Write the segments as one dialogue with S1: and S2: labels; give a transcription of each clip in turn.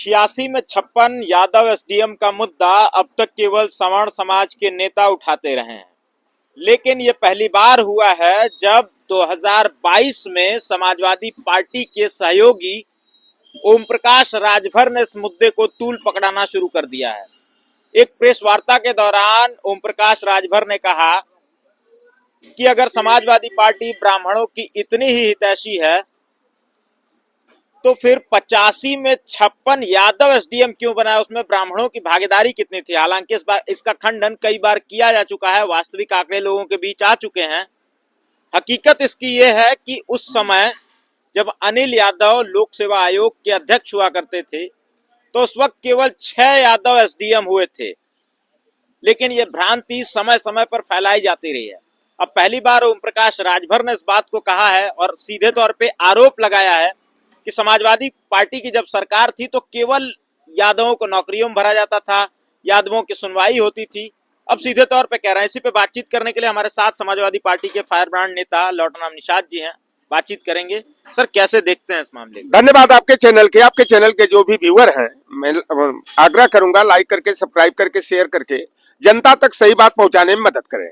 S1: 86 में 56 यादव एसडीएम का मुद्दा अब तक केवल सवर्ण समाज के नेता उठाते रहे हैं, लेकिन ये पहली बार हुआ है जब 2022 में समाजवादी पार्टी के सहयोगी ओम प्रकाश राजभर ने इस मुद्दे को तूल पकड़ाना शुरू कर दिया है। एक प्रेस वार्ता के दौरान ओम प्रकाश राजभर ने कहा कि अगर समाजवादी पार्टी ब्राह्मणों की इतनी ही हितैषी है तो फिर 85 में 56 यादव एसडीएम क्यों बना, उसमें ब्राह्मणों की भागीदारी कितनी थी। हालांकि इस बार इसका खंडन कई बार किया जा चुका है, वास्तविक आंकड़े लोगों के बीच आ चुके हैं। हकीकत इसकी यह है कि उस समय जब अनिल यादव लोक सेवा आयोग के अध्यक्ष हुआ करते थे तो उस वक्त केवल 6 यादव एसडीएम हुए थे, लेकिन यह भ्रांति समय समय पर फैलाई जाती रही है। अब पहली बार ओम प्रकाश राजभर ने इस बात को कहा है और सीधे तौर पे आरोप लगाया है कि समाजवादी पार्टी की जब सरकार थी तो केवल यादवों को नौकरियों में भरा जाता था, यादवों की सुनवाई होती थी। अब सीधे तौर पे कह रहे हैं। इसी पे बातचीत करने के लिए हमारे साथ समाजवादी पार्टी के फायर ब्रांड नेता लौटनाम निषाद जी हैं, बातचीत करेंगे। सर, कैसे देखते हैं इस मामले को?
S2: धन्यवाद आपके चैनल के जो भी व्यूअर हैं, मैं आग्रह करूंगा लाइक करके, सब्सक्राइब करके, शेयर करके जनता तक सही बात पहुंचाने में मदद करें।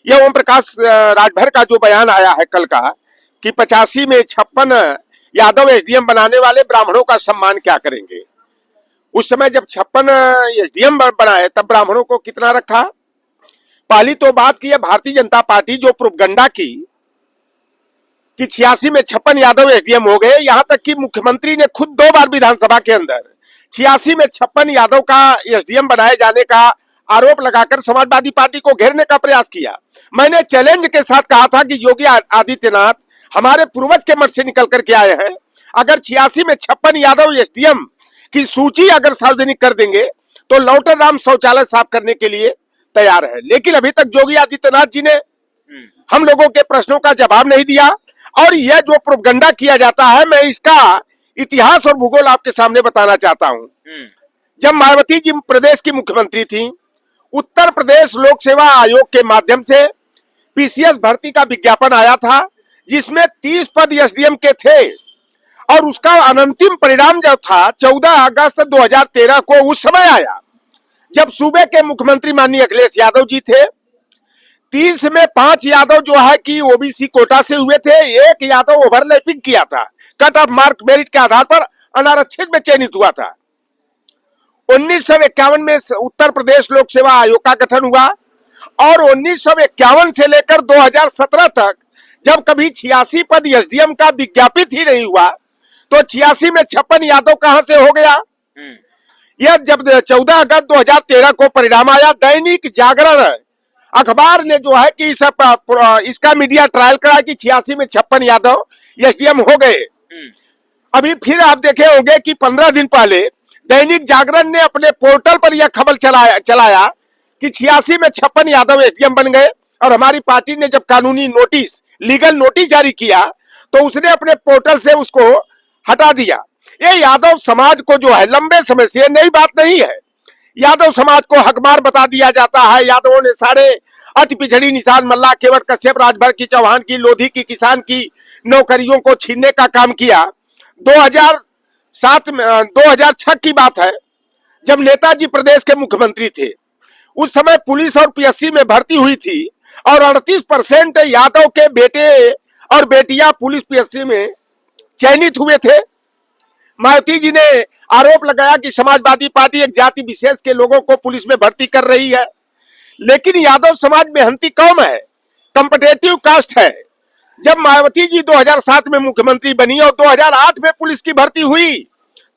S2: यह ओम प्रकाश राजभर का जो बयान आया है कल का कि 85 में 56 यादव एसडीएम बनाने वाले ब्राह्मणों का सम्मान क्या करेंगे। उस समय जब 56 एसडीएम बनाए तब ब्राह्मणों को कितना रखा। पहली तो बात की है भारतीय जनता पार्टी जो प्रोपगंडा की कि 86 में 56 यादव एसडीएम हो गए, यहां तक कि मुख्यमंत्री ने खुद 2 बार विधानसभा के अंदर 86 में 56 यादव का एसडीएम बनाए जाने का आरोप लगाकर समाजवादी पार्टी को घेरने का प्रयास किया। मैंने चैलेंज के साथ कहा था कि योगी आदित्यनाथ हमारे पूर्वज के मठ से निकल करके आए हैं, अगर 86 में 56 यादव एसडीएम की सूची अगर सार्वजनिक कर देंगे तो लौटर राम शौचालय साफ करने के लिए तैयार है। लेकिन अभी तक योगी आदित्यनाथ जी ने हम लोगों के प्रश्नों का जवाब नहीं दिया और यह जो प्रोपगंडा किया जाता है, मैं इसका इतिहास और भूगोल आपके सामने बताना चाहता हूं। जब मायावती जी प्रदेश की मुख्यमंत्री थी, उत्तर प्रदेश लोक सेवा आयोग के माध्यम से पीसीएस भर्ती का विज्ञापन आया था जिसमें 30 पद एसडीएम के थे और उसका अंतिम परिणाम जो था 14 अगस्त 2013 को उस समय आया जब सूबे के मुख्यमंत्री माननीय अखिलेश यादव जी थे। 30 में 5 यादव जो है कि ओबीसी कोटा से हुए थे, 1 यादव ओवरलैपिंग किया था, कट ऑफ मार्क मेरिट के आधार पर अनारक्षित में चयनित हुआ था। 1951 में उत्तर प्रदेश लोक सेवा आयोग का गठन हुआ और 1951 से लेकर 2017 तक जब कभी 86 पद एसडीएम का विज्ञापित ही नहीं हुआ तो 86 में 56 यादव कहां से हो गया। यह जब 14 अगस्त 2013 को परिणाम आया, दैनिक जागरण अखबार ने जो है कि इसका मीडिया ट्रायल करा कि 86 में 56 यादव एसडीएम हो गए। अभी फिर आप देखे होंगे कि 15 दिन पहले दैनिक जागरण ने अपने पोर्टल पर यह खबर चलाया कि 86 में 56 यादव एसडीएम बन गए और हमारी पार्टी ने जब कानूनी नोटिस, लीगल नोटिस जारी किया तो उसने अपने पोर्टल से उसको हटा दिया। ये यादव समाज को जो है लंबे समय से, नई बात नहीं है, यादव समाज को हकमार बता दिया जाता है। यादवों ने सारे अति पिछड़ी निषाद मल्ला, केवट कश्यप, राजभर की, चौहान की, लोधी की, किसान की नौकरियों को छीनने का काम किया। 2006 की बात है जब नेताजी प्रदेश के मुख्यमंत्री थे, उस समय पुलिस और पीएससी में भर्ती हुई थी और 38% यादव के बेटे और बेटियां पुलिस पीएससी में चयनित हुए थे। मायावती जी ने आरोप लगाया कि समाजवादी पार्टी एक जाति विशेष के लोगों को पुलिस में भर्ती कर रही है, लेकिन यादव समाज मेहनती कौम है, कॉम्पिटिटिव कास्ट है। जब मायावती जी 2007 में मुख्यमंत्री बनी और 2008 में पुलिस की भर्ती हुई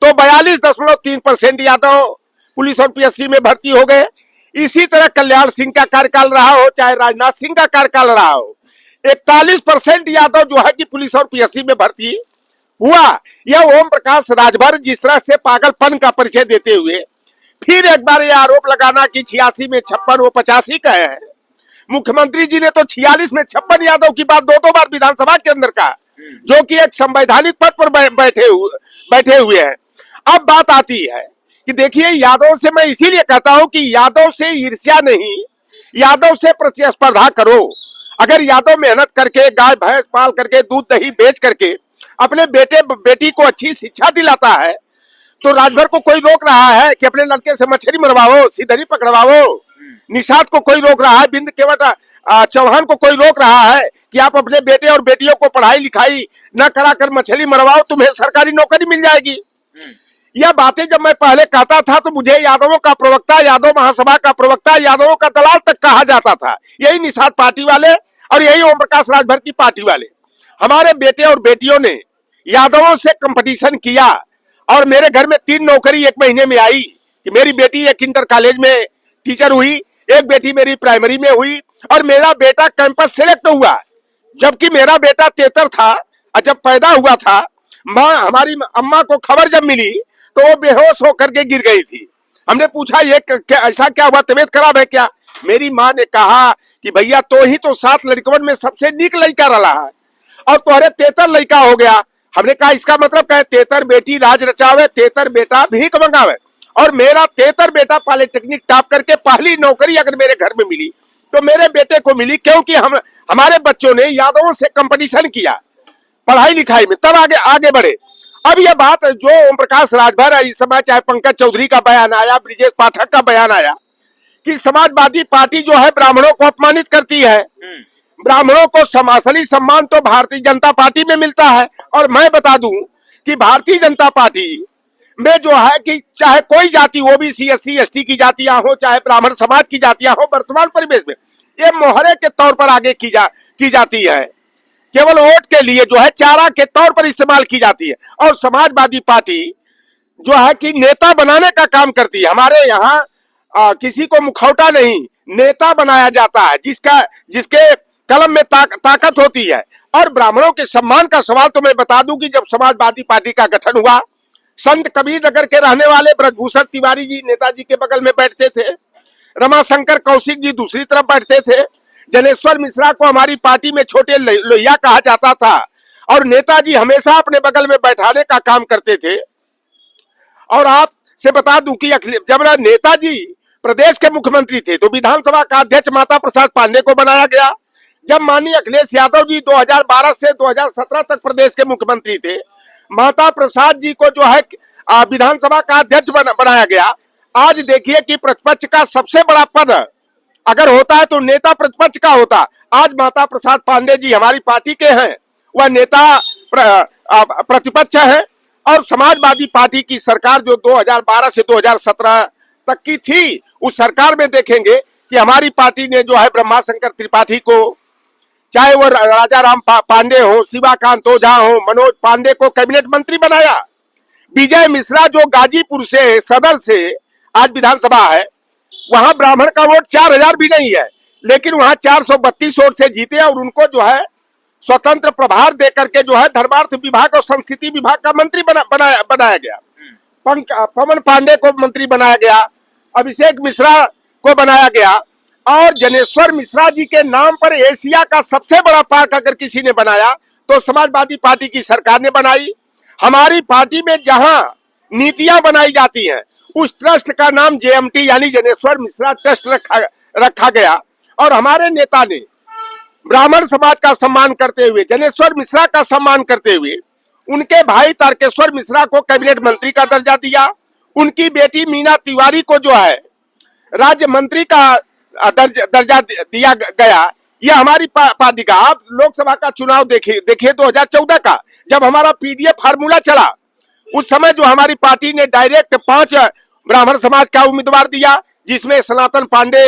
S2: तो 42.3% यादव पुलिस और पीएससी में भर्ती हो गए। इसी तरह कल्याण सिंह का कार्यकाल रहा हो, चाहे राजनाथ सिंह का कार्यकाल रहा हो, 41% यादव जो है कि पुलिस और पीएससी में भर्ती हुआ। यह ओम प्रकाश राजभर जिस तरह से पागलपन का परिचय देते हुए फिर एक बार यह आरोप लगाना कि 86 में 56 वो 85 का है। मुख्यमंत्री जी ने तो 46 में 56 यादव की बात 2 बार विधानसभा के अंदर का, जो कि एक संवैधानिक पद पर बैठे हुए हैं। अब बात आती है कि देखिए, यादव से मैं इसीलिए कहता हूं कि यादव से ईर्ष्या नहीं, यादव से प्रतिस्पर्धा करो। अगर यादव मेहनत करके, गाय भैंस पाल करके, दूध दही बेच करके अपने बेटे बेटी को अच्छी शिक्षा दिलाता है तो राजभर को कोई रोक रहा है कि अपने लड़के से मछली मरवाओ, सीधरी पकड़वाओ? निषाद को कोई रोक रहा है? बिंद केवट चौहान को कोई रोक रहा है कि आप अपने बेटे और बेटियों को पढ़ाई लिखाई न कराकर मछली मरवाओ, तुम्हें सरकारी नौकरी मिल जाएगी? यह बातें जब मैं पहले कहता था तो मुझे यादवों का प्रवक्ता, यादव महासभा का प्रवक्ता, यादवों का दलाल तक कहा जाता था। यही निषाद पार्टी वाले और यही ओम प्रकाश राजभर की पार्टी वाले हमारे बेटे और बेटियों ने यादवों से कंपटीशन किया और मेरे घर में 3 नौकरी 1 महीने में आई कि मेरी बेटी एक इंटर कॉलेज में टीचर हुई, एक बेटी मेरी प्राइमरी में हुई और मेरा बेटा कैंपस सेलेक्ट हुआ। जबकि मेरा बेटा तेतर था और जब पैदा हुआ था हमारी अम्मा को खबर जब मिली तो वो बेहोश होकर के गिर गई थी। हमने पूछा ये ऐसा क्या हुआ, तबीयत खराब है क्या? मेरी माँ ने कहा कि भैया तो ही तो 7 लड़कवन में सबसे नीक लड़का रहा है और तुम्हारे तेतर लड़का हो गया। हमने कहा इसका मतलब क्या है? तेतर बेटी राज रचावे, तेतर बेटा भीख मंगावे। और मेरा तेतर बेटा पॉलिटेक्निक टॉप करके पहली नौकरी अगर मेरे घर में मिली तो मेरे बेटे को मिली, क्योंकि हमारे बच्चों ने यादवों से कंपटीशन किया पढ़ाई लिखाई में, तब आगे आगे बढ़े। अब यह बात जो ओम प्रकाश राजभर है, इस समय चाहे पंकज चौधरी का बयान आया, ब्रिजेश पाठक का बयान आया कि समाजवादी पार्टी जो है ब्राह्मणों को अपमानित करती है। ब्राह्मणों को असली सम्मान तो भारतीय जनता पार्टी में मिलता है। और मैं बता दूं कि भारतीय जनता पार्टी में जो है कि चाहे कोई जाति, ओबीसी एससी एसटी की जातियां हो, चाहे ब्राह्मण समाज की जातियां हो, वर्तमान परिवेश में ये मोहरे के तौर पर आगे की जाती है, केवल वोट के लिए जो है चारा के तौर पर इस्तेमाल की जाती है। और समाजवादी पार्टी जो है कि नेता बनाने का काम करती है। हमारे यहाँ किसी को मुखौटा नहीं, नेता बनाया जाता है जिसके कलम में ताकत होती है। और ब्राह्मणों के सम्मान का सवाल तो मैं बता दूं कि जब समाजवादी पार्टी का गठन हुआ, संत कबीर नगर के रहने वाले ब्रजभूषण तिवारी जी नेताजी के बगल में बैठते थे, रमाशंकर कौशिक जी दूसरी तरफ बैठते थे, जनेश्वर मिश्रा को हमारी पार्टी में छोटे लोहिया कहा जाता था और नेताजी हमेशा अपने बगल में बैठाने का काम करते थे। और आपसे बता दूं कि जब नेताजी प्रदेश के मुख्यमंत्री थे तो विधानसभा का अध्यक्ष माता प्रसाद पांडे को बनाया गया। जब माननीय अखिलेश यादव जी 2012 से 2017 तक प्रदेश के मुख्यमंत्री थे, माता प्रसाद जी को जो है विधानसभा का अध्यक्ष बनाया गया। आज देखिए कि प्रतिपक्ष का सबसे बड़ा पद अगर होता है तो नेता प्रतिपक्ष का होता। आज माता प्रसाद पांडे जी हमारी पार्टी के हैं, वह नेता प्रतिपक्ष है। और समाजवादी पार्टी की सरकार जो 2012 से 2017 तक की थी, उस सरकार में देखेंगे कि हमारी पार्टी ने जो है ब्रह्माशंकर त्रिपाठी को, चाहे वो राजा राम पांडे हो, शिवाकांत ओझा हो, मनोज पांडे को कैबिनेट मंत्री बनाया। विजय मिश्रा जो गाजीपुर से सदर से आज विधानसभा है, वहां ब्राह्मण का वोट 4000 भी नहीं है, लेकिन वहां 432 वोट से जीते और उनको जो है स्वतंत्र प्रभार दे करके जो है धर्मार्थ विभाग और संस्कृति विभाग का मंत्री बनाया गया। पवन पांडे को मंत्री बनाया गया, अभिषेक मिश्रा को बनाया गया। और जनेश्वर मिश्रा जी के नाम पर एशिया का सबसे बड़ा पार्क अगर किसी ने बनाया तो समाजवादी पार्टी की सरकार ने बनाई। हमारी पार्टी में जहां नीतियां बनाई जाती हैं उस ट्रस्ट का नाम जेएमटी यानी जनेश्वर मिश्रा ट्रस्ट रखा गया। और हमारे नेता ने ब्राह्मण समाज का सम्मान करते हुए, जनेश्वर मिश्रा का सम्मान करते हुए, उनके भाई तारकेश्वर मिश्रा को कैबिनेट मंत्री का दर्जा दिया। उनकी बेटी मीना तिवारी को जो है राज्य मंत्री का दर्जा दिया गया। यह हमारी पार्टी का। आप लोकसभा का चुनाव देखिए 2014 का, जब हमारा पीडीएफ फार्मूला चला, उस समय जो हमारी पार्टी ने डायरेक्ट 5 ब्राह्मण समाज का उम्मीदवार दिया, जिसमें सनातन पांडे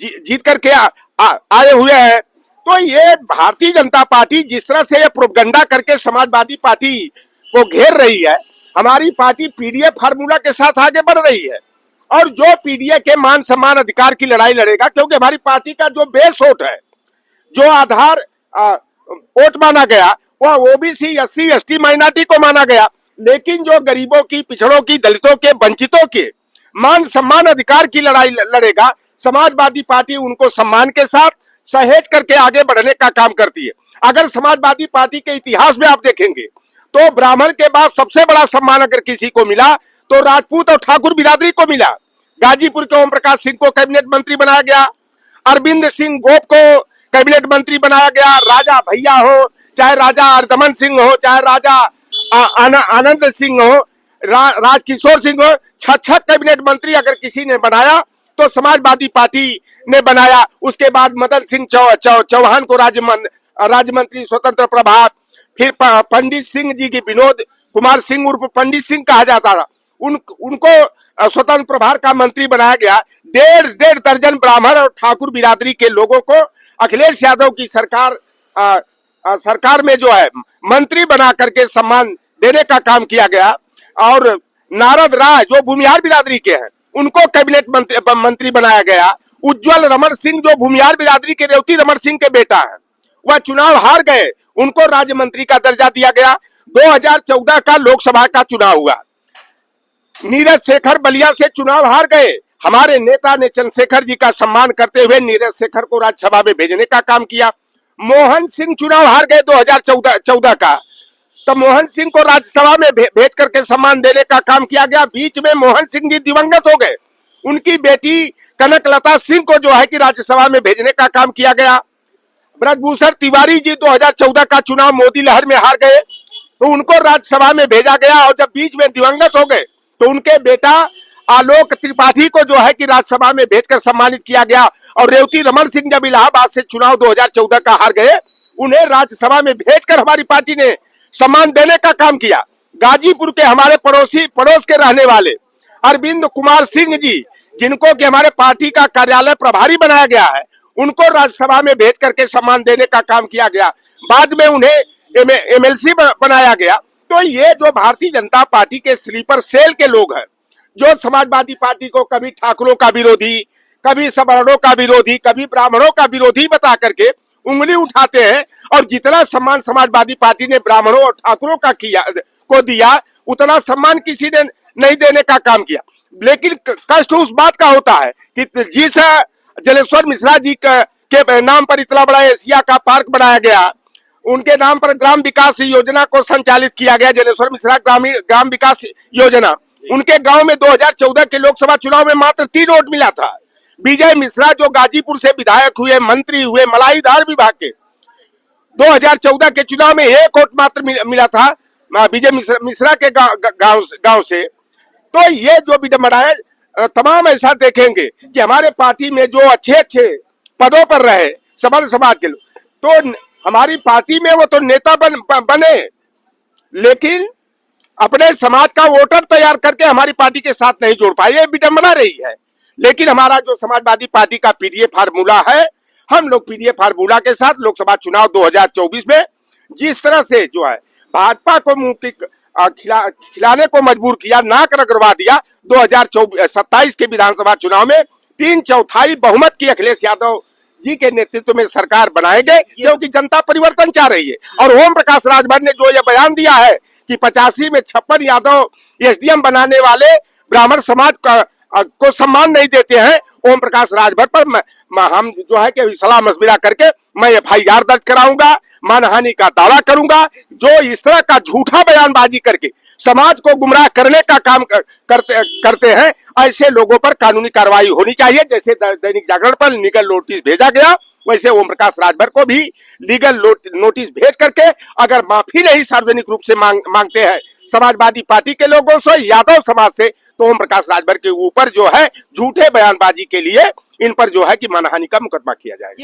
S2: जीत करके आए हुए हैं। तो ये भारतीय जनता पार्टी जिस तरह से ये प्रोपगंडा करके समाजवादी पार्टी को घेर रही है, हमारी पार्टी पीडीएफ फार्मूला के साथ आगे बढ़ रही है। और जो पीडीए के मान सम्मान अधिकार की लड़ाई लड़ेगा, क्योंकि हमारी पार्टी का जो बेस वोट है, जो आधार वोट माना गया, वह ओबीसी एससी एसटी माइनॉरिटी को माना गया। लेकिन जो गरीबों की, पिछड़ों की, दलितों के, वंचितों के मान सम्मान अधिकार की लड़ाई लड़ेगा, समाजवादी पार्टी उनको सम्मान के साथ सहेज करके आगे बढ़ने का काम करती है। अगर समाजवादी पार्टी के इतिहास में आप देखेंगे तो ब्राह्मण के बाद सबसे बड़ा सम्मान अगर किसी को मिला तो राजपूत और ठाकुर बिरादरी को मिला। गाजीपुर के ओम प्रकाश सिंह को कैबिनेट मंत्री बनाया गया, अरविंद सिंह गोप को कैबिनेट मंत्री बनाया गया। राजा भैया हो, चाहे राजा अर्दमन सिंह हो, चाहे राजा आनंद सिंह हो, राजकिशोर सिंह को 6 कैबिनेट मंत्री अगर किसी ने बनाया तो समाजवादी पार्टी ने बनाया। उसके बाद मदन सिंह चौहान को राज्य मंत्री स्वतंत्र प्रभार, फिर पंडित सिंह जी की विनोद कुमार सिंह उर्फ पंडित सिंह कहा जाता था, उनको स्वतंत्र प्रभार का मंत्री बनाया गया। डेढ़ दर्जन ब्राह्मण और ठाकुर बिरादरी के लोगों को अखिलेश यादव की सरकार में जो है मंत्री बना करके सम्मान देने का काम किया गया। और नारद राय जो भूमिहार बिरादरी के हैं उनको कैबिनेट मंत्री बनाया गया। उज्जवल रमन सिंह जो भूमिहार बिरादरी के रेवती रमन सिंह के बेटा है, वह चुनाव हार गए, उनको राज्य मंत्री का दर्जा दिया गया। 2014 का लोकसभा का चुनाव हुआ, नीरज शेखर बलिया से चुनाव हार गए। हमारे नेता ने चंद्रशेखर जी का सम्मान करते हुए नीरज शेखर को राज्यसभा में भेजने का काम किया। मोहन सिंह चुनाव हार गए 2014 का, तो मोहन सिंह को राज्यसभा में भेज करके सम्मान देने का काम किया गया। बीच में मोहन सिंह जी दिवंगत हो गए, उनकी बेटी कनकलता सिंह को जो है कि राज्यसभा में भेजने का काम किया गया। ब्रजभूषण तिवारी जी 2014 का चुनाव मोदी लहर में हार गए, तो उनको राज्यसभा में भेजा गया। और जब बीच में दिवंगत हो गए तो उनके बेटा आलोक त्रिपाठी को जो है कि राज्यसभा में भेजकर सम्मानित किया गया। और रेवती रमन सिंह जब इलाहाबाद से चुनाव 2014 का हार गए, उन्हें राज्यसभा में भेजकर हमारी पार्टी ने सम्मान देने का काम किया। गाजीपुर के हमारे पड़ोस के रहने वाले अरविंद कुमार सिंह जी, जिनको कि हमारे पार्टी का कार्यालय प्रभारी बनाया गया है, उनको राज्यसभा में भेज करके सम्मान देने का काम किया गया। बाद में उन्हें एमएलसी बनाया गया। तो ये जो भारतीय जनता पार्टी के स्लीपर सेल के लोग हैं, जो समाजवादी पार्टी को कभी ठाकुरों का विरोधी, कभी सवर्णों का विरोधी, कभी ब्राह्मणों का विरोधी बता करके उंगली उठाते हैं, और जितना सम्मान समाजवादी पार्टी ने ब्राह्मणों और ठाकुरों को दिया, उतना सम्मान किसी ने नहीं देने का काम किया। लेकिन कष्ट उस बात का होता है कि जिस जलेश्वर मिश्रा जी के नाम पर इतना बड़ा एशिया का पार्क बनाया गया, उनके नाम पर ग्राम विकास योजना को संचालित किया गया, जलेश्वर मिश्रा ग्राम विकास योजना। उनके गांव में 2014 के लोकसभा चुनाव में मात्र 3 वोट मिला था। विजय मिश्रा जो गाजीपुर से विधायक हुए, मंत्री हुए मलाईधार विभाग के, 2014 के चुनाव में 1 वोट मात्र मिला था विजय मिश्रा के गांव से। तो ये जो विडंबना है, तमाम ऐसा देखेंगे कि हमारे पार्टी में जो अच्छे पदों पर रहे सवर्ण समाज के लोग, तो हमारी पार्टी में वो तो नेता बने, लेकिन अपने समाज का वोटर तैयार करके हमारी पार्टी के साथ नहीं जोड़ पाए, ये विडंबना रही है। लेकिन हमारा जो समाजवादी पार्टी का पीडीए फार्मूला है, हम लोग पीडीए फार्मूला के साथ लोकसभा चुनाव 2024 में जिस तरह से जो है भाजपा को मुंह की खिलाने को मजबूर किया, नाक रगड़वा दिया, 2027 के विधानसभा चुनाव में 3/4 बहुमत की अखिलेश यादव जी के नेतृत्व में सरकार बनाएंगे, क्योंकि जनता परिवर्तन चाह रही है। और ओम प्रकाश राजभर ने जो ये बयान दिया है कि 85 में 56 यादव एसडीएम बनाने वाले ब्राह्मण समाज को सम्मान नहीं देते हैं, ओम प्रकाश राजभर पर हम जो है कि सलाह मशविरा करके मैं एफआईआर दर्ज कराऊंगा, मानहानि का दावा करूंगा। जो इस तरह का झूठा बयानबाजी करके समाज को गुमराह करने का काम करते हैं, ऐसे लोगों पर कानूनी कार्रवाई होनी चाहिए। जैसे दैनिक जागरण पर लीगल नोटिस भेजा गया, वैसे ओम प्रकाश राजभर को भी लीगल नोटिस भेज करके अगर माफी नहीं सार्वजनिक रूप से मांगते हैं समाजवादी पार्टी के लोगों से, यादव समाज से, तो ओम प्रकाश राजभर के ऊपर जो है झूठे बयानबाजी के लिए इन पर जो है कि मानहानि का मुकदमा किया जाएगा।